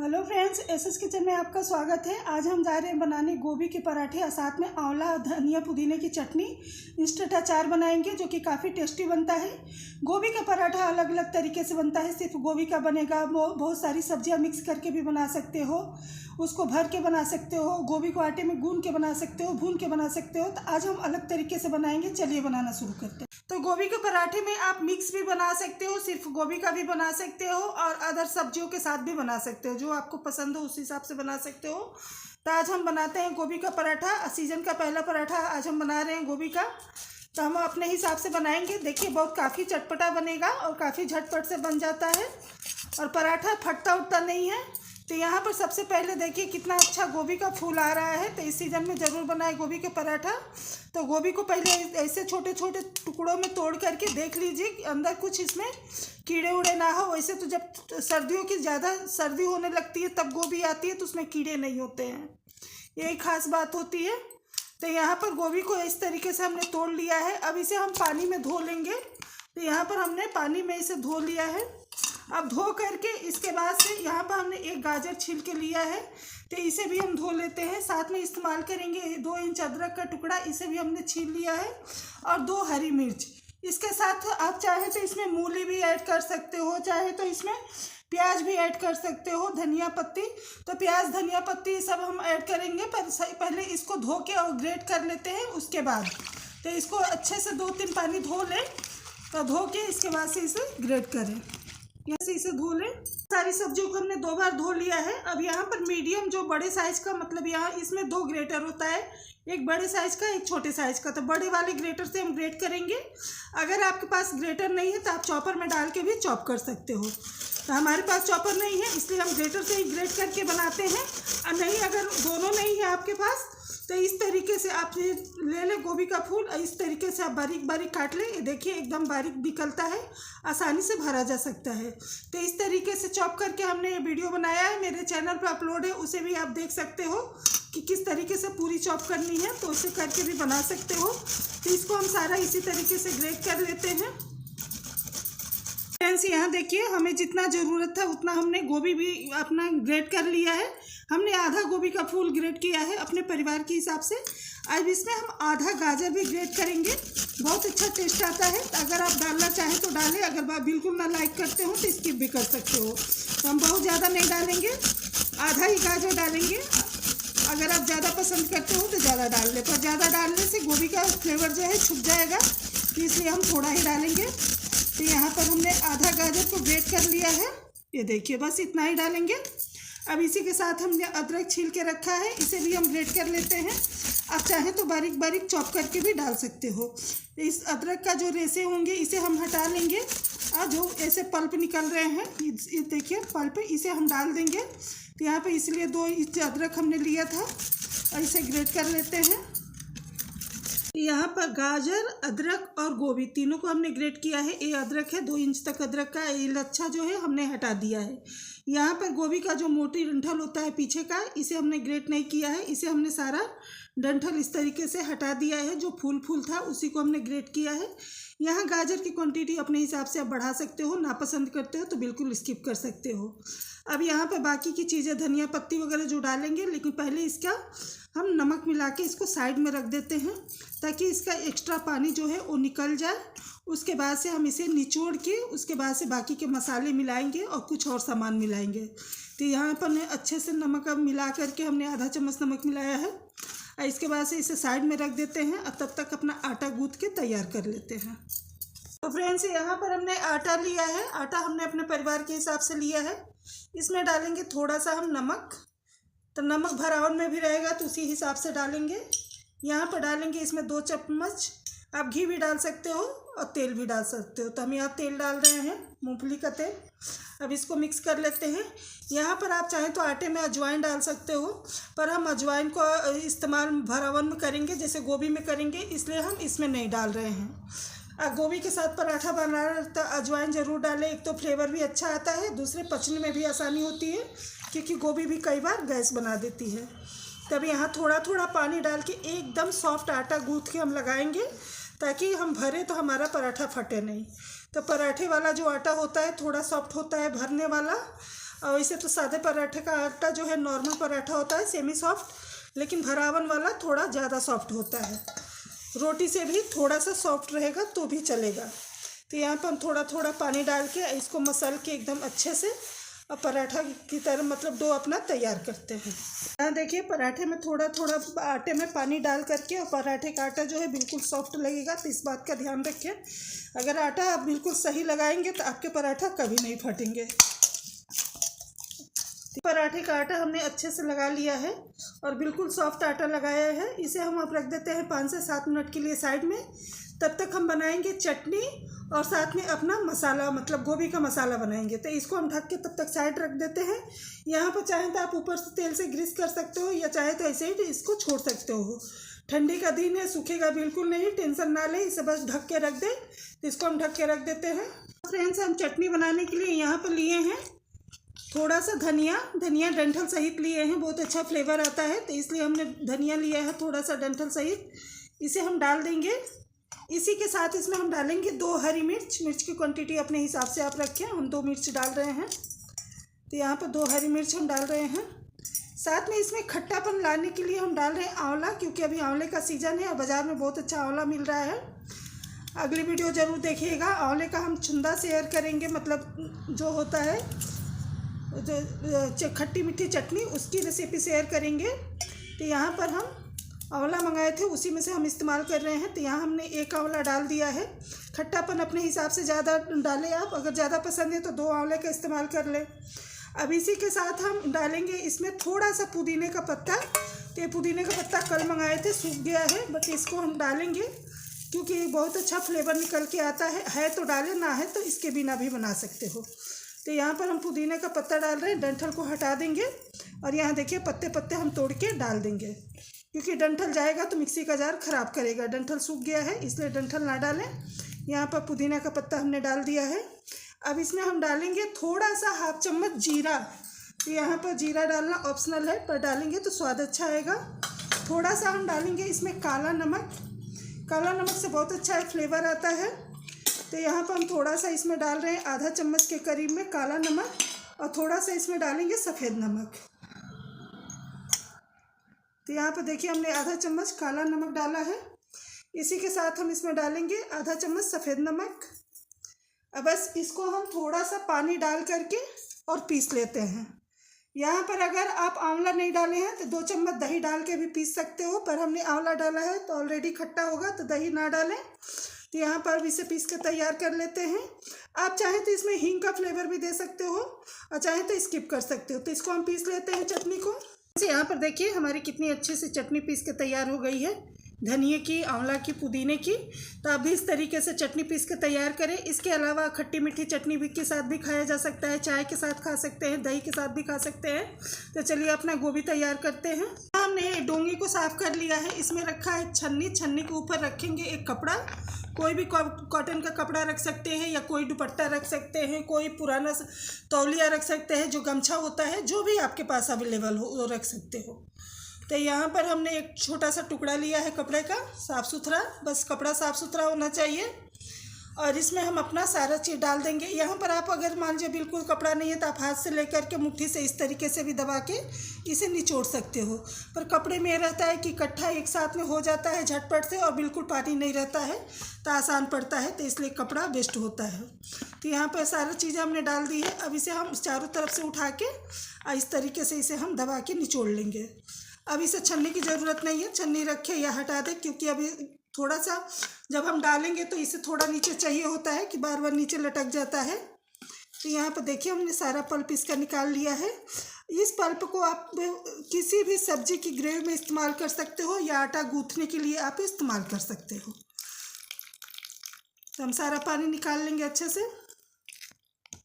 Hello friends, SS kitchen में आपका स्वागत है। आज हम जा रहे हैं बनाने गोभी के पराठे और साथ में आंवला धनिया पुदीने की चटनी इंस्टेंट अचार बनाएंगे जो कि काफ़ी टेस्टी बनता है। गोभी का पराठा अलग अलग तरीके से बनता है, सिर्फ गोभी का बनेगा। बहुत सारी सब्जियां मिक्स करके भी बना सकते हो, उसको भर के बना सकते हो, गोभी को आटे में गूंद के बना सकते हो, भून के बना सकते हो। तो आज हम अलग तरीके से बनाएंगे। चलिए बनाना शुरू करते हैं। तो गोभी के पराठे में आप मिक्स भी बना सकते हो, सिर्फ गोभी का भी बना सकते हो और अदर सब्जियों के साथ भी बना सकते हो, जो आपको पसंद हो उस हिसाब से बना सकते हो। तो आज हम बनाते हैं गोभी का पराठा। सीजन का पहला पराठा आज हम बना रहे हैं गोभी का। तो हम अपने हिसाब से बनाएंगे। देखिए, बहुत काफ़ी चटपटा बनेगा और काफ़ी झटपट से बन जाता है और पराठा फटता उठता नहीं है। तो यहाँ पर सबसे पहले देखिए कितना अच्छा गोभी का फूल आ रहा है। तो इस सीज़न में ज़रूर बनाए गोभी के पराठा। तो गोभी को पहले ऐसे छोटे छोटे टुकड़ों में तोड़ करके देख लीजिए कि अंदर कुछ इसमें कीड़े उड़े ना हो। वैसे तो जब सर्दियों की ज़्यादा सर्दी होने लगती है तब गोभी आती है तो उसमें कीड़े नहीं होते हैं, यही खास बात होती है। तो यहाँ पर गोभी को इस तरीके से हमने तोड़ लिया है। अब इसे हम पानी में धो लेंगे। तो यहाँ पर हमने पानी में इसे धो लिया है। अब धो करके इसके बाद से यहाँ पर हमने एक गाजर छील के लिया है, तो इसे भी हम धो लेते हैं। साथ में इस्तेमाल करेंगे 2 इंच अदरक का टुकड़ा, इसे भी हमने छील लिया है, और 2 हरी मिर्च। इसके साथ आप चाहे तो इसमें मूली भी ऐड कर सकते हो, चाहे तो इसमें प्याज भी ऐड कर सकते हो, धनिया पत्ती। तो प्याज धनिया पत्ती सब हम ऐड करेंगे, पर पहले इसको धो के और ग्रेट कर लेते हैं। उसके बाद तो इसको अच्छे से 2-3 पानी धो लें, तो धो के इसके बाद से इसे ग्रेट करें। यहाँ से इसे धो लें। सारी सब्जियों को हमने 2 बार धो लिया है। अब यहाँ पर मीडियम जो बड़े साइज का, मतलब यहाँ इसमें 2 ग्रेटर होता है, एक बड़े साइज का एक छोटे साइज का। तो बड़े वाले ग्रेटर से हम ग्रेट करेंगे। अगर आपके पास ग्रेटर नहीं है तो आप चॉपर में डाल के भी चॉप कर सकते हो। तो हमारे पास चॉपर नहीं है इसलिए हम ग्रेटर से ही ग्रेट करके बनाते हैं। और नहीं, अगर दोनों नहीं है आपके पास तो इस तरीके से आप ये ले लें गोभी का फूल, इस तरीके से आप बारीक बारीक काट लें। ये देखिए एकदम बारीक निकलता है, आसानी से भरा जा सकता है। तो इस तरीके से चॉप करके हमने ये वीडियो बनाया है, मेरे चैनल पर अपलोड है, उसे भी आप देख सकते हो कि किस तरीके से पूरी चॉप करनी है। तो उसे करके भी बना सकते हो। तो इसको हम सारा इसी तरीके से ग्रेट कर लेते हैं। फ्रेंड्स, यहाँ देखिए हमें जितना ज़रूरत था उतना हमने गोभी भी अपना ग्रेट कर लिया है। हमने आधा गोभी का फूल ग्रेट किया है अपने परिवार के हिसाब से। अब इसमें हम आधा गाजर भी ग्रेट करेंगे, बहुत अच्छा टेस्ट आता है। अगर आप डालना चाहें तो डालें, अगर आप बिल्कुल ना लाइक करते हो तो स्किप भी कर सकते हो। तो हम बहुत ज़्यादा नहीं डालेंगे, आधा ही गाजर डालेंगे। अगर आप ज़्यादा पसंद करते हो तो ज़्यादा डाल लें, पर ज़्यादा डालने से गोभी का फ्लेवर जो है छुप जाएगा, तो इसलिए हम थोड़ा ही डालेंगे। तो यहाँ पर हमने आधा गाजर को ग्रेट कर लिया है, ये देखिए, बस इतना ही डालेंगे। अब इसी के साथ हमने अदरक छील के रखा है, इसे भी हम ग्रेट कर लेते हैं। आप चाहें तो बारीक बारीक चॉप करके भी डाल सकते हो। इस अदरक का जो रेशे होंगे इसे हम हटा लेंगे, और जो ऐसे पल्प निकल रहे हैं ये देखिए पल्प, इसे हम डाल देंगे। तो यहाँ पे इसलिए 2 इंच अदरक हमने लिया था और इसे ग्रेट कर लेते हैं। यहाँ पर गाजर, अदरक और गोभी तीनों को हमने ग्रेट किया है। ये अदरक है, 2 इंच तक अदरक का ये लच्छा जो है हमने हटा दिया है। यहाँ पर गोभी का जो मोटी डंठल होता है पीछे का, इसे हमने ग्रेट नहीं किया है, इसे हमने सारा डंठल इस तरीके से हटा दिया है। जो फूल था उसी को हमने ग्रेट किया है। यहाँ गाजर की क्वांटिटी अपने हिसाब से आप बढ़ा सकते हो, नापसंद करते हो तो बिल्कुल स्किप कर सकते हो। अब यहाँ पर बाकी की चीज़ें धनिया पत्ती वगैरह जो डालेंगे, लेकिन पहले इसका हम नमक मिला के इसको साइड में रख देते हैं ताकि इसका एक्स्ट्रा पानी जो है वो निकल जाए। उसके बाद से हम इसे निचोड़ के उसके बाद से बाकी के मसाले मिलाएंगे और कुछ और सामान मिलाएंगे। तो यहाँ पर अच्छे से नमक अब मिला करके हमने आधा चम्मच नमक मिलाया है, और इसके बाद से इसे साइड में रख देते हैं और तब तक अपना आटा गूँथ के तैयार कर लेते हैं। तो फ्रेंड्स, यहाँ पर हमने आटा लिया है, आटा हमने अपने परिवार के हिसाब से लिया है। इसमें डालेंगे थोड़ा सा हम नमक, तो नमक भरावन में भी रहेगा तो उसी हिसाब से डालेंगे। यहाँ पर डालेंगे इसमें 2 चम्मच, आप घी भी डाल सकते हो और तेल भी डाल सकते हो। तो हम यहाँ तेल डाल रहे हैं, मूंगफली का तेल। अब इसको मिक्स कर लेते हैं। यहाँ पर आप चाहें तो आटे में अजवाइन डाल सकते हो, पर हम अजवाइन को इस्तेमाल भरावन में करेंगे जैसे गोभी में करेंगे, इसलिए हम इसमें नहीं डाल रहे हैं। गोभी के साथ पराठा बना रहे तो अजवाइन ज़रूर डालें, एक तो फ्लेवर भी अच्छा आता है, दूसरे पचने में भी आसानी होती है, क्योंकि गोभी भी कई बार गैस बना देती है। तब यहाँ थोड़ा थोड़ा पानी डाल के एकदम सॉफ्ट आटा गूँथ के हम लगाएंगे, ताकि हम भरें तो हमारा पराठा फटे नहीं। तो पराठे वाला जो आटा होता है थोड़ा सॉफ्ट होता है भरने वाला, और वैसे तो सादे पराठे का आटा जो है नॉर्मल पराठा होता है सेमी सॉफ्ट, लेकिन भरावन वाला थोड़ा ज़्यादा सॉफ्ट होता है। रोटी से भी थोड़ा सा सॉफ्ट रहेगा तो भी चलेगा। तो यहाँ पर हम थोड़ा थोड़ा पानी डाल के इसको मसल के एकदम अच्छे से अब पराठा की तरह मतलब डो अपना तैयार करते हैं। यहाँ देखिए पराठे में थोड़ा थोड़ा आटे में पानी डाल करके, और पराठे का आटा जो है बिल्कुल सॉफ्ट लगेगा। तो इस बात का ध्यान रखें, अगर आटा आप बिल्कुल सही लगाएंगे तो आपके पराठा कभी नहीं फटेंगे। पराठे का आटा हमने अच्छे से लगा लिया है और बिल्कुल सॉफ्ट आटा लगाया है। इसे हम अब रख देते हैं 5 से 7 मिनट के लिए साइड में। तब तक हम बनाएंगे चटनी और साथ में अपना मसाला मतलब गोभी का मसाला बनाएंगे। तो इसको हम ढक के तब तक साइड रख देते हैं। यहाँ पर चाहे तो आप ऊपर से तेल से ग्रीस कर सकते हो, या चाहे तो ऐसे ही इसको छोड़ सकते हो। ठंडी का दिन है, सूखेगा बिल्कुल नहीं, टेंशन ना ले, इसे बस ढक के रख दे। तो इसको हम ढक के रख देते हैं। फ्रेंड्स, हम चटनी बनाने के लिए यहाँ पर लिए हैं थोड़ा सा धनिया डंठल सहित लिए हैं, बहुत अच्छा फ्लेवर आता है तो इसलिए हमने धनिया लिया है थोड़ा सा डंठल सहित। इसे हम डाल देंगे। इसी के साथ इसमें हम डालेंगे 2 हरी मिर्च की क्वांटिटी अपने हिसाब से आप रखें, हम 2 मिर्च डाल रहे हैं। तो यहाँ पर 2 हरी मिर्च हम डाल रहे हैं। साथ में इसमें खट्टापन लाने के लिए हम डाल रहे हैं आंवला, क्योंकि अभी आंवले का सीज़न है और बाज़ार में बहुत अच्छा आंवला मिल रहा है। अगली वीडियो ज़रूर देखिएगा। आंवले का हम छुंदा शेयर करेंगे, मतलब जो होता है जो खट्टी मीठी चटनी, उसकी रेसिपी शेयर करेंगे। तो यहाँ पर हम आंवला मंगाए थे, उसी में से हम इस्तेमाल कर रहे हैं। तो यहाँ हमने 1 आंवला डाल दिया है। खट्टापन अपने हिसाब से ज़्यादा डालें आप, अगर ज़्यादा पसंद है तो 2 आंवले का इस्तेमाल कर लें। अब इसी के साथ हम डालेंगे इसमें थोड़ा सा पुदीने का पत्ता। तो ये पुदीने का पत्ता कल मंगाए थे, सूख गया है, बट इसको हम डालेंगे क्योंकि बहुत अच्छा फ्लेवर निकल के आता है तो डालें, ना है तो इसके बिना भी बना सकते हो। तो यहाँ पर हम पुदीने का पत्ता डाल रहे हैं, डंठल को हटा देंगे। और यहाँ देखिए पत्ते पत्ते हम तोड़ के डाल देंगे, क्योंकि डंठल जाएगा तो मिक्सी का जार ख़राब करेगा। डंठल सूख गया है इसलिए डंठल ना डालें। यहाँ पर पुदीना का पत्ता हमने डाल दिया है। अब इसमें हम डालेंगे थोड़ा सा 1/2 चम्मच जीरा। तो यहाँ पर जीरा डालना ऑप्शनल है, पर डालेंगे तो स्वाद अच्छा आएगा। थोड़ा सा हम डालेंगे इसमें काला नमक। काला नमक से बहुत अच्छा फ्लेवर आता है। तो यहाँ पर हम थोड़ा सा इसमें डाल रहे हैं, आधा चम्मच के करीब में काला नमक, और थोड़ा सा इसमें डालेंगे सफ़ेद नमक। तो यहाँ पर देखिए हमने आधा चम्मच काला नमक डाला है। इसी के साथ हम इसमें डालेंगे आधा चम्मच सफ़ेद नमक। अब बस इसको हम थोड़ा सा पानी डाल करके और पीस लेते हैं। यहाँ पर अगर आप आंवला नहीं डाले हैं तो 2 चम्मच दही डाल के भी पीस सकते हो, पर हमने आंवला डाला है तो ऑलरेडी खट्टा होगा, तो दही ना डालें। तो यहाँ पर इसे पीस के तैयार कर लेते हैं। आप चाहें तो इसमें हींग का फ्लेवर भी दे सकते हो और चाहें तो स्किप कर सकते हो। तो इसको हम पीस लेते हैं चटनी को। यहाँ पर देखिए हमारी कितनी अच्छी सी चटनी पीस के तैयार हो गई है, धनिए की, आंवला की, पुदीने की। तो आप भी इस तरीके से चटनी पीस के तैयार करें। इसके अलावा खट्टी मीठी चटनी भी के साथ भी खाया जा सकता है, चाय के साथ खा सकते हैं, दही के साथ भी खा सकते हैं। तो चलिए अपना गोभी तैयार करते हैं। हमने डोंगी को साफ़ कर लिया है। इसमें रखा है छन्नी। छन्नी के ऊपर रखेंगे एक कपड़ा, कोई भी कॉटन का कपड़ा रख सकते हैं, या कोई दुपट्टा रख सकते हैं, कोई पुराना तौलिया रख सकते हैं, जो गमछा होता है, जो भी आपके पास अवेलेबल हो वो रख सकते हो। तो यहाँ पर हमने एक छोटा सा टुकड़ा लिया है कपड़े का, साफ़ सुथरा, बस कपड़ा साफ़ सुथरा होना चाहिए। और इसमें हम अपना सारा चीज़ डाल देंगे। यहाँ पर आप अगर मान लीजिए बिल्कुल कपड़ा नहीं है तो आप हाथ से लेकर के मुट्ठी से इस तरीके से भी दबा के इसे निचोड़ सकते हो। पर कपड़े में रहता है कि इकट्ठा एक साथ में हो जाता है झटपट से, और बिल्कुल पानी नहीं रहता है तो आसान पड़ता है, तो इसलिए कपड़ा बेस्ट होता है। तो यहाँ पर सारी चीज़ें हमने डाल दी है। अब इसे हम चारों तरफ से उठा के इस तरीके से इसे हम दबा के निचोड़ लेंगे। अब इसे छन्नी की ज़रूरत नहीं है, छन्नी रखे या हटा दे, क्योंकि अभी थोड़ा सा जब हम डालेंगे तो इसे थोड़ा नीचे चाहिए होता है कि बार बार नीचे लटक जाता है। तो यहाँ पर देखिए हमने सारा पल्प इसका निकाल लिया है। इस पल्प को आप किसी भी सब्जी की ग्रेवी में इस्तेमाल कर सकते हो, या आटा गूँथने के लिए आप इस्तेमाल कर सकते हो। तो हम सारा पानी निकाल लेंगे अच्छे से।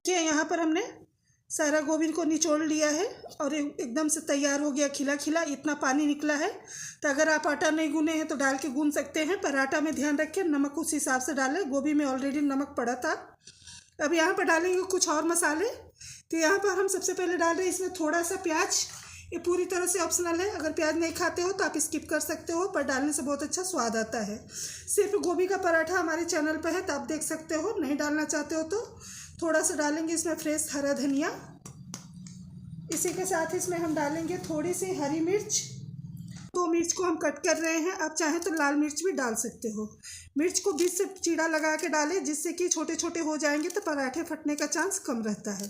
क्या यहाँ पर हमने सारा गोभी को निचोड़ लिया है और एकदम से तैयार हो गया, खिला खिला, इतना पानी निकला है। तो अगर आप आटा नहीं गूने हैं तो डाल के गून सकते हैं, पर आटा में ध्यान रखें नमक उस हिसाब से डालें। गोभी में ऑलरेडी नमक पड़ा था। अब यहाँ पर डालेंगे कुछ और मसाले। तो यहाँ पर हम सबसे पहले डाल रहे हैं इसमें थोड़ा सा प्याज। ये पूरी तरह से ऑप्शनल है, अगर प्याज नहीं खाते हो तो आप स्किप कर सकते हो, पर डालने से बहुत अच्छा स्वाद आता है। सिर्फ गोभी का पराठा हमारे चैनल पर है तो आप देख सकते हो, नहीं डालना चाहते हो तो थोड़ा सा डालेंगे इसमें फ्रेश हरा धनिया। इसी के साथ इसमें हम डालेंगे थोड़ी सी हरी मिर्च। 2 मिर्च को हम कट कर रहे हैं, आप चाहें तो लाल मिर्च भी डाल सकते हो। मिर्च को बीच से चीरा लगा के डालें, जिससे कि छोटे छोटे हो जाएंगे तो पराठे फटने का चांस कम रहता है।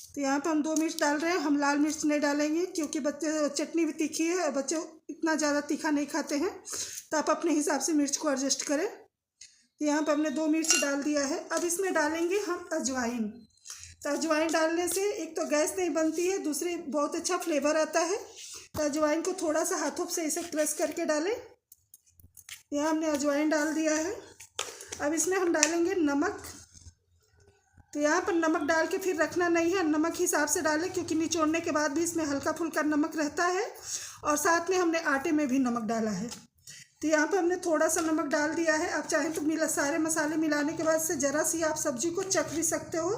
तो यहाँ पर हम 2 मिर्च डाल रहे हैं, हम लाल मिर्च नहीं डालेंगे क्योंकि बच्चे चटनी भी तीखी है और बच्चे इतना ज़्यादा तीखा नहीं खाते हैं, तो आप अपने हिसाब से मिर्च को एडजस्ट करें। तो यहाँ पर हमने 2 मिर्च डाल दिया है। अब इसमें डालेंगे हम अजवाइन। तो अजवाइन डालने से एक तो गैस नहीं बनती है, दूसरी बहुत अच्छा फ्लेवर आता है। तो अजवाइन को थोड़ा सा हाथों से इसे प्रेस करके डालें। यहाँ हमने अजवाइन डाल दिया है। अब इसमें हम डालेंगे नमक। तो यहाँ पर नमक डाल के फिर रखना नहीं है, नमक हिसाब से डालें क्योंकि निचोड़ने के बाद भी इसमें हल्का फुल्का नमक रहता है और साथ में हमने आटे में भी नमक डाला है। तो यहाँ पर हमने थोड़ा सा नमक डाल दिया है। आप चाहें तो सारे मसाले मिलाने के बाद से ज़रा सी आप सब्जी को चख भी सकते हो।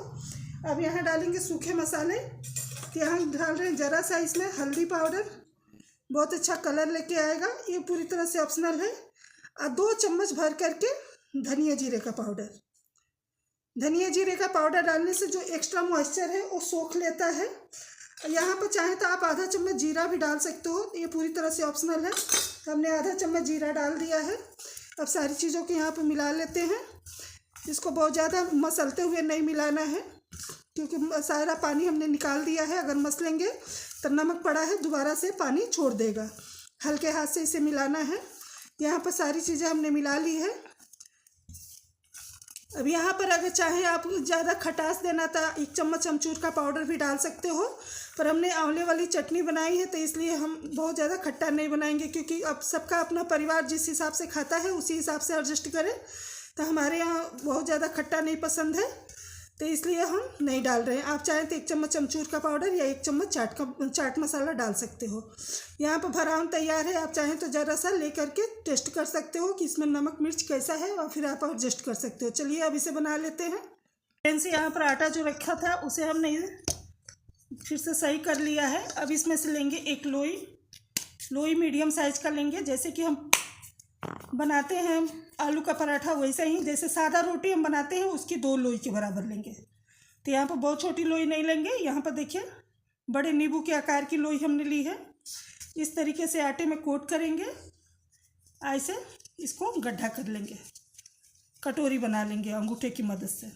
अब यहाँ डालेंगे सूखे मसाले। तो यहाँ डाल रहे हैं ज़रा सा इसमें हल्दी पाउडर, बहुत अच्छा कलर लेके आएगा, ये पूरी तरह से ऑप्शनल है। और 2 चम्मच भर करके धनिया जीरे का पाउडर। धनिया जीरे का पाउडर डालने से जो एक्स्ट्रा मॉइस्चर है वो सोख लेता है। यहाँ पर चाहें तो आप आधा चम्मच जीरा भी डाल सकते हो, ये पूरी तरह से ऑप्शनल है। हमने आधा चम्मच जीरा डाल दिया है। अब सारी चीज़ों को यहाँ पर मिला लेते हैं। इसको बहुत ज़्यादा मसलते हुए नहीं मिलाना है क्योंकि सारा पानी हमने निकाल दिया है। अगर मसलेंगे तो नमक पड़ा है दोबारा से पानी छोड़ देगा। हल्के हाथ से इसे मिलाना है। यहाँ पर सारी चीज़ें हमने मिला ली है। अब यहाँ पर अगर चाहे आप ज़्यादा खटास देना था 1 चम्मच अमचूर का पाउडर भी डाल सकते हो, पर हमने आंवले वाली चटनी बनाई है तो इसलिए हम बहुत ज़्यादा खट्टा नहीं बनाएंगे क्योंकि अब सबका अपना परिवार जिस हिसाब से खाता है उसी हिसाब से एडजस्ट करें। तो हमारे यहाँ बहुत ज़्यादा खट्टा नहीं पसंद है तो इसलिए हम नहीं डाल रहे हैं। आप चाहें तो 1 चम्मच अमचूर का पाउडर या 1 चम्मच चाट मसाला डाल सकते हो। यहाँ पर भरौन तैयार है, आप चाहें तो ज़रा सा ले करके टेस्ट कर सकते हो कि इसमें नमक मिर्च कैसा है और फिर आप एडजस्ट कर सकते हो। चलिए अब इसे बना लेते हैं। पैन से यहाँ पर आटा जो रखा था उसे हमने फिर से सही कर लिया है। अब इसमें से लेंगे एक लोई मीडियम साइज़ का लेंगे, जैसे कि हम बनाते हैं आलू का पराठा वैसे ही, जैसे सादा रोटी हम बनाते हैं उसकी 2 लोई के बराबर लेंगे। तो यहाँ पर बहुत छोटी लोई नहीं लेंगे, यहाँ पर देखिए बड़े नींबू के आकार की लोई हमने ली है। इस तरीके से आटे में कोट करेंगे, ऐसे इसको गड्ढा कर लेंगे, कटोरी बना लेंगे अंगूठे की मदद से।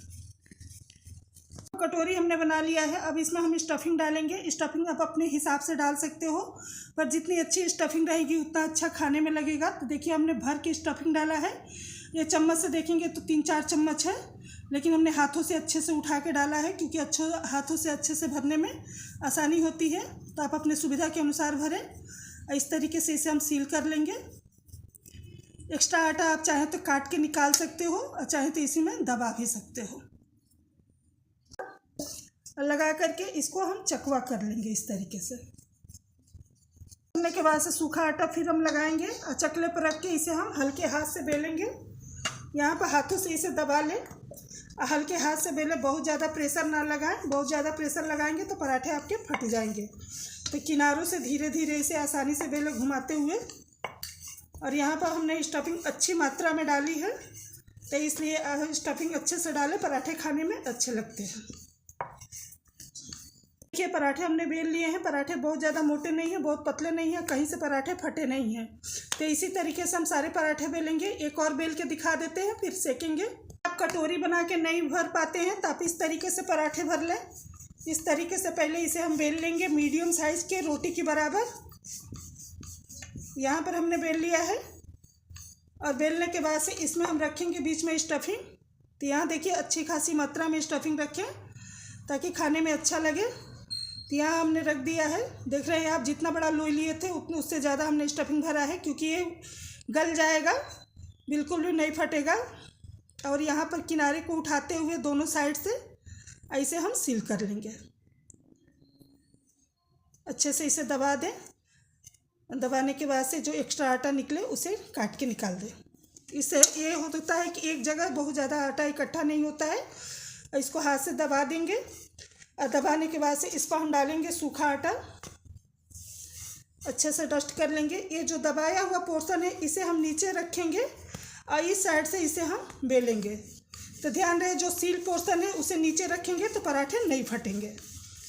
कटोरी हमने बना लिया है। अब इसमें हम स्टफिंग डालेंगे। स्टफिंग आप अपने हिसाब से डाल सकते हो, पर जितनी अच्छी स्टफिंग रहेगी उतना अच्छा खाने में लगेगा। तो देखिए हमने भर के स्टफिंग डाला है। ये चम्मच से देखेंगे तो 3-4 चम्मच है, लेकिन हमने हाथों से अच्छे से उठा के डाला है क्योंकि हाथों से अच्छे से भरने में आसानी होती है। तो आप अपने सुविधा के अनुसार भरें। इस तरीके से इसे हम सील कर लेंगे। एक्स्ट्रा आटा आप चाहें तो काट के निकाल सकते हो और चाहें तो इसी में दबा भी सकते हो। लगा करके इसको हम चकवा कर लेंगे इस तरीके से। करने के बाद से सूखा आटा फिर हम लगाएंगे और चकले पर रख के इसे हम हल्के हाथ से बेलेंगे। यहाँ पर हाथों से इसे दबा लें और हल्के हाथ से बेलें, बहुत ज़्यादा प्रेशर ना लगाएं। बहुत ज़्यादा प्रेशर लगाएंगे तो पराठे आपके फट जाएंगे। तो किनारों से धीरे धीरे इसे आसानी से बेलें घुमाते हुए। और यहाँ पर हमने स्टफिंग अच्छी मात्रा में डाली है तो इसलिए स्टफिंग अच्छे से डालें, पराठे खाने में अच्छे लगते हैं। देखिए पराठे हमने बेल लिए हैं। पराठे बहुत ज़्यादा मोटे नहीं हैं, बहुत पतले नहीं हैं, कहीं से पराठे फटे नहीं हैं। तो इसी तरीके से हम सारे पराठे बेलेंगे। एक और बेल के दिखा देते हैं, फिर सेकेंगे। आप कटोरी बना के नहीं भर पाते हैं तो आप इस तरीके से पराठे भर लें। इस तरीके से पहले इसे हम बेल लेंगे मीडियम साइज़ के रोटी की बराबर। यहाँ पर हमने बेल लिया है और बेलने के बाद से इसमें हम रखेंगे बीच में स्टफिंग। तो यहाँ देखिए अच्छी खासी मात्रा में स्टफिंग रखें ताकि खाने में अच्छा लगे। तो यहाँ हमने रख दिया है। देख रहे हैं आप, जितना बड़ा लोई लिए थे उतने उससे ज़्यादा हमने स्टफिंग भरा है क्योंकि ये गल जाएगा, बिल्कुल भी नहीं फटेगा। और यहाँ पर किनारे को उठाते हुए दोनों साइड से ऐसे हम सील कर लेंगे। अच्छे से इसे दबा दें। दबाने के बाद से जो एक्स्ट्रा आटा निकले उसे काट के निकाल दें। इससे ये होता है कि एक जगह बहुत ज़्यादा आटा इकट्ठा नहीं होता है। इसको हाथ से दबा देंगे और दबाने के बाद से इसको हम डालेंगे सूखा आटा, अच्छे से डस्ट कर लेंगे। ये जो दबाया हुआ पोर्शन है इसे हम नीचे रखेंगे और इस साइड से इसे हम बेलेंगे। तो ध्यान रहे जो सील पोर्शन है उसे नीचे रखेंगे तो पराठे नहीं फटेंगे।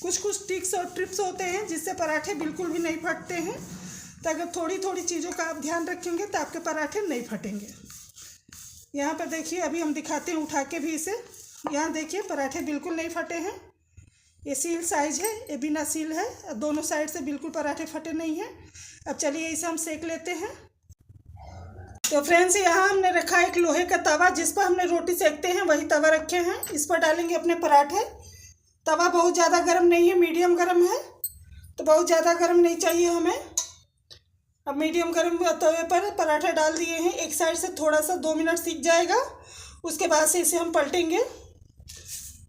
कुछ कुछ टिक्स और ट्रिप्स होते हैं जिससे पराठे बिल्कुल भी नहीं फटते हैं। तो अगर थोड़ी थोड़ी चीज़ों का आप ध्यान रखेंगे तो आपके पराठे नहीं फटेंगे। यहाँ पर देखिए, अभी हम दिखाते हैं उठा के भी इसे। यहाँ देखिए पराठे बिल्कुल नहीं फटे हैं। ये सील साइज है, ये बिना सील है, दोनों साइड से बिल्कुल पराठे फटे नहीं हैं। अब चलिए इसे हम सेक लेते हैं। तो फ्रेंड्स, यहाँ हमने रखा है एक लोहे का तवा जिस पर हमने रोटी सेकते हैं, वही तवा रखे हैं। इस पर डालेंगे अपने पराठे। तवा बहुत ज़्यादा गर्म नहीं है, मीडियम गर्म है, तो बहुत ज़्यादा गर्म नहीं चाहिए हमें। अब मीडियम गर्म तवे पर पराठा डाल दिए हैं। एक साइड से थोड़ा सा 2 मिनट सीख जाएगा, उसके बाद से इसे हम पलटेंगे।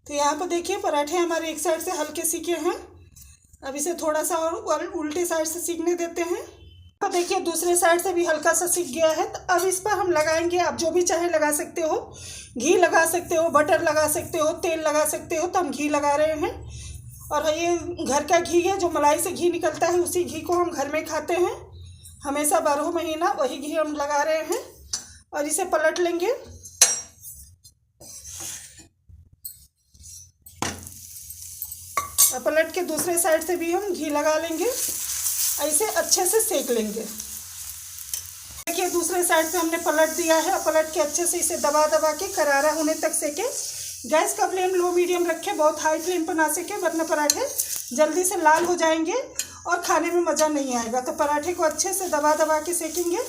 तो यहाँ पर देखिए पराठे हमारे एक साइड से हल्के सीखे हैं। अब इसे थोड़ा सा और उल्टे साइड से सीखने देते हैं। अब देखिए दूसरे साइड से भी हल्का सा सीख गया है। तो अब इस पर हम लगाएंगे, आप जो भी चाहे लगा सकते हो, घी लगा सकते हो, बटर लगा सकते हो, तेल लगा सकते हो। तो हम घी लगा रहे हैं, और ये घर का घी है, जो मलाई से घी निकलता है, उसी घी को हम घर में खाते हैं हमेशा 12 महीना, वही घी हम लगा रहे हैं। और इसे पलट लेंगे। और पलट के दूसरे साइड से भी हम घी लगा लेंगे, ऐसे अच्छे से सेक लेंगे। देखिए दूसरे साइड से हमने पलट दिया है, और पलट के अच्छे से इसे दबा दबा के करारा होने तक सेके। गैस का फ्लेम लो मीडियम रखें, बहुत हाई फ्लेम पर ना सेके, वरना पराठे जल्दी से लाल हो जाएंगे और खाने में मज़ा नहीं आएगा। तो पराठे को अच्छे से दबा दबा के सेकेंगे।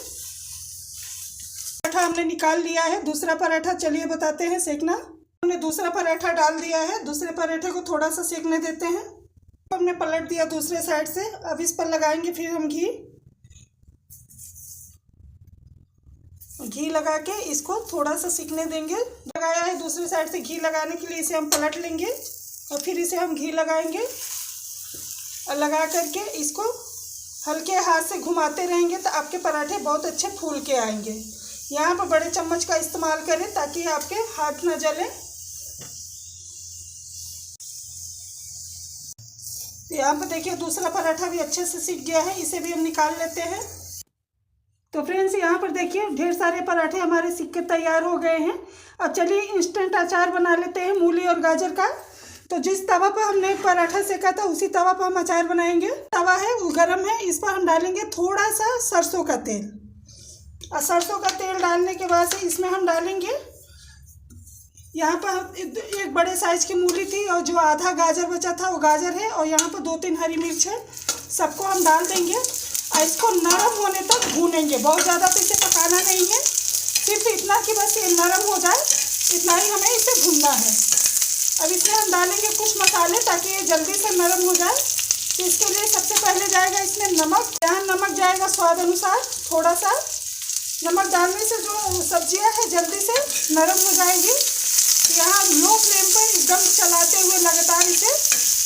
पराठा हमने निकाल लिया है। दूसरा पराठा चलिए बताते हैं सेकना। हमने दूसरा पराठा डाल दिया है, दूसरे पराठे को थोड़ा सा सेकने देते हैं। हमने पलट दिया दूसरे साइड से। अब इस पर लगाएंगे फिर हम घी लगा के इसको थोड़ा सा सिकने देंगे। लगाया है दूसरी साइड से घी लगाने के लिए, इसे हम पलट लेंगे और फिर इसे हम घी लगाएंगे। और लगा करके इसको हल्के हाथ से घुमाते रहेंगे तो आपके पराठे बहुत अच्छे फूल के आएंगे। यहाँ पर बड़े चम्मच का इस्तेमाल करें ताकि आपके हाथ न जले। यहाँ पर देखिए दूसरा पराठा भी अच्छे से सिक गया है, इसे भी हम निकाल लेते हैं। तो फ्रेंड्स यहाँ पर देखिए ढेर सारे पराठे हमारे सिक के तैयार हो गए हैं। अब चलिए इंस्टेंट अचार बना लेते हैं मूली और गाजर का। तो जिस तवा पर हमने पराठा सेका था उसी तवा पर हम अचार बनाएंगे। तवा है वो गर्म है, इस पर हम डालेंगे थोड़ा सा सरसों का तेल। और सरसों का तेल डालने के बाद से इसमें हम डालेंगे, यहाँ पर एक बड़े साइज की मूली थी और जो आधा गाजर बचा था वो गाजर है, और यहाँ पर 2-3 हरी मिर्च है। सबको हम डाल देंगे और इसको नरम होने तक भूनेंगे। बहुत ज़्यादा तो इसे पकाना नहीं है, सिर्फ इतना कि बस ये नरम हो जाए, इतना ही हमें इसे भूनना है। अब इसमें हम डालेंगे कुछ मसाले ताकि ये जल्दी से नरम हो जाए। तो इसके लिए सबसे पहले जाएगा इसमें नमक। यहाँ नमक जाएगा स्वाद अनुसार, थोड़ा सा नमक डालने से जो सब्जियाँ हैं जल्दी से नरम हो जाएगी। यहाँ लो फ्लेम पर एकदम चलाते हुए लगातार इसे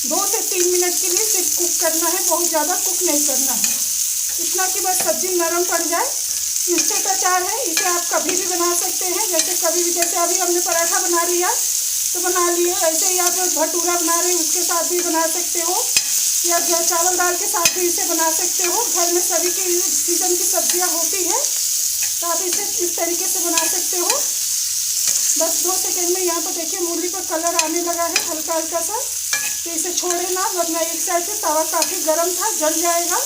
2 से 3 मिनट के लिए सिर्फ कुक करना है, बहुत ज़्यादा कुक नहीं करना है, इतना कि बस सब्जी नरम पड़ जाए। इंस्टेंट अचार है, इसे आप कभी भी बना सकते हैं, जैसे कभी भी, जैसे अभी हमने पराठा बना लिया तो बना लिए, ऐसे ही आप भटूरा बना रहे हैं उसके साथ भी बना सकते हो, या चावल दाल के साथ भी इसे बना सकते हो। घर में सभी की सीजन की सब्जियाँ होती है तो आप इसे इस तरीके से बना सकते हो। बस 2 सेकंड में यहाँ पर देखिए मूली पर कलर आने लगा है हल्का हल्का सा। तो इसे छोड़े ना, वरना एक साइड से तवा काफ़ी गर्म था, जल जाएगा,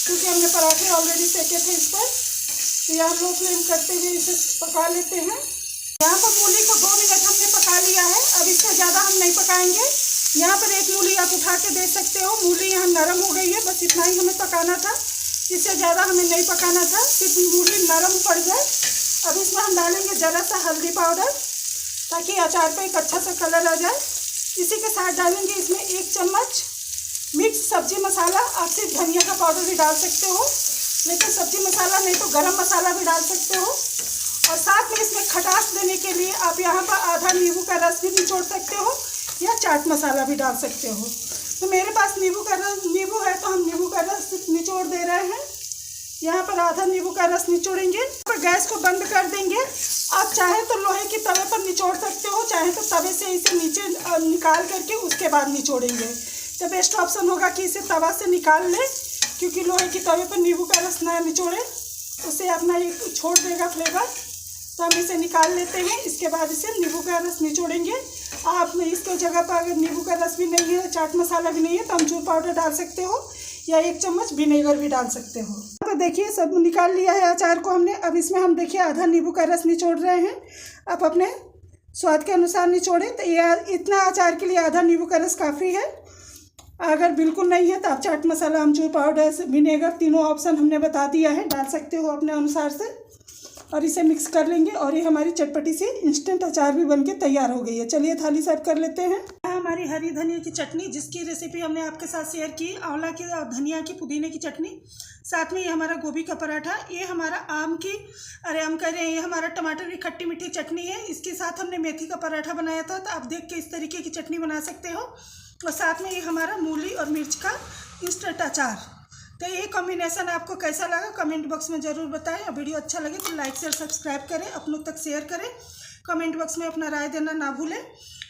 क्योंकि हमने पराठे ऑलरेडी सेके थे इस पर। तो यहाँ लो फ्लेम करते हुए इसे पका लेते हैं। यहाँ पर मूली को 2 मिनट हमने पका लिया है, अब इससे ज़्यादा हम नहीं पकाएंगे। यहाँ पर एक मूली आप उठा के दे सकते हो, मूली यहाँ नरम हो गई है, बस इतना ही हमें पकाना था, इससे ज़्यादा हमें नहीं पकाना था, सिर्फ मूली नरम पड़ जाए। अब इसमें हम डालेंगे ज़रा सा हल्दी पाउडर ताकि अचार पे एक अच्छा सा कलर आ जाए। इसी के साथ डालेंगे इसमें 1 चम्मच मिक्स सब्जी मसाला। आप सिर्फ धनिया का पाउडर भी डाल सकते हो, लेकिन सब्जी मसाला नहीं तो गरम मसाला भी डाल सकते हो। और साथ में इसमें खटास देने के लिए आप यहाँ पर आधा नींबू का रस भी निचोड़ सकते हो, या चाट मसाला भी डाल सकते हो। तो मेरे पास नींबू है तो हम नींबू का रस निचोड़ दे रहे हैं। यहाँ पर आधा नींबू का रस निचोड़ेंगे। पर गैस को बंद कर देंगे। आप चाहे तो लोहे की तवे पर निचोड़ सकते हो, चाहे तो तवे से इसे नीचे निकाल करके उसके बाद निचोड़ेंगे। तो बेस्ट ऑप्शन होगा कि इसे तवा से निकाल लें, क्योंकि लोहे की तवे पर नींबू का रस ना निचोड़े, उससे अपना एक छोड़ देगा फ्लेवर। तो हम इसे निकाल लेते हैं। इसके बाद इसे नींबू का रस निचोड़ेंगे। आप इसके जगह पर अगर नींबू का रस भी नहीं है, चाट मसाला भी नहीं है, तो अमचूर पाउडर डाल सकते हो या 1 चम्मच विनेगर भी डाल सकते हो। तो देखिए सब निकाल लिया है अचार को हमने। अब इसमें हम देखिए आधा नींबू का रस निचोड़ रहे हैं। आप अपने स्वाद के अनुसार निचोड़ें। तो ये इतना अचार के लिए आधा नींबू का रस काफ़ी है। अगर बिल्कुल नहीं है तो आप चाट मसाला, अमचूर पाउडर, विनेगर, तीनों ऑप्शन हमने बता दिया है, डाल सकते हो अपने अनुसार से। और इसे मिक्स कर लेंगे और ये हमारी चटपटी सी इंस्टेंट अचार भी बनके तैयार हो गई है। चलिए थाली सर्व कर लेते हैं। हमारी हरी धनिया की चटनी, जिसकी रेसिपी हमने आपके साथ शेयर की, आंवला की और धनिया की, पुदीने की चटनी, साथ में ये हमारा गोभी का पराठा, ये हमारा आम कह रहे हैं, ये हमारा टमाटर की खट्टी मीठी चटनी है। इसके साथ हमने मेथी का पराठा बनाया था, तो आप देख के इस तरीके की चटनी बना सकते हो। और साथ में ये हमारा मूली और मिर्च का इंस्टेंट अचार। तो ये कॉम्बिनेशन आपको कैसा लगा कमेंट बॉक्स में ज़रूर बताएं। और वीडियो अच्छा लगे तो लाइक शेयर सब्सक्राइब करें, अपनों तक शेयर करें, कमेंट बॉक्स में अपना राय देना ना भूलें।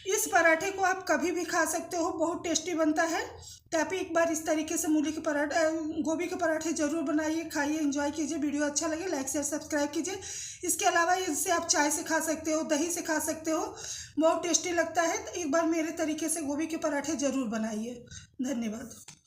इस पराठे को आप कभी भी खा सकते हो, बहुत टेस्टी बनता है। तो आप एक बार इस तरीके से गोभी के पराठे ज़रूर बनाइए, खाइए, एंजॉय कीजिए। वीडियो अच्छा लगे लाइक शेयर सब्सक्राइब कीजिए। इसके अलावा इसे आप चाय से खा सकते हो, दही से खा सकते हो, बहुत टेस्टी लगता है। तो एक बार मेरे तरीके से गोभी के पराठे ज़रूर बनाइए। धन्यवाद।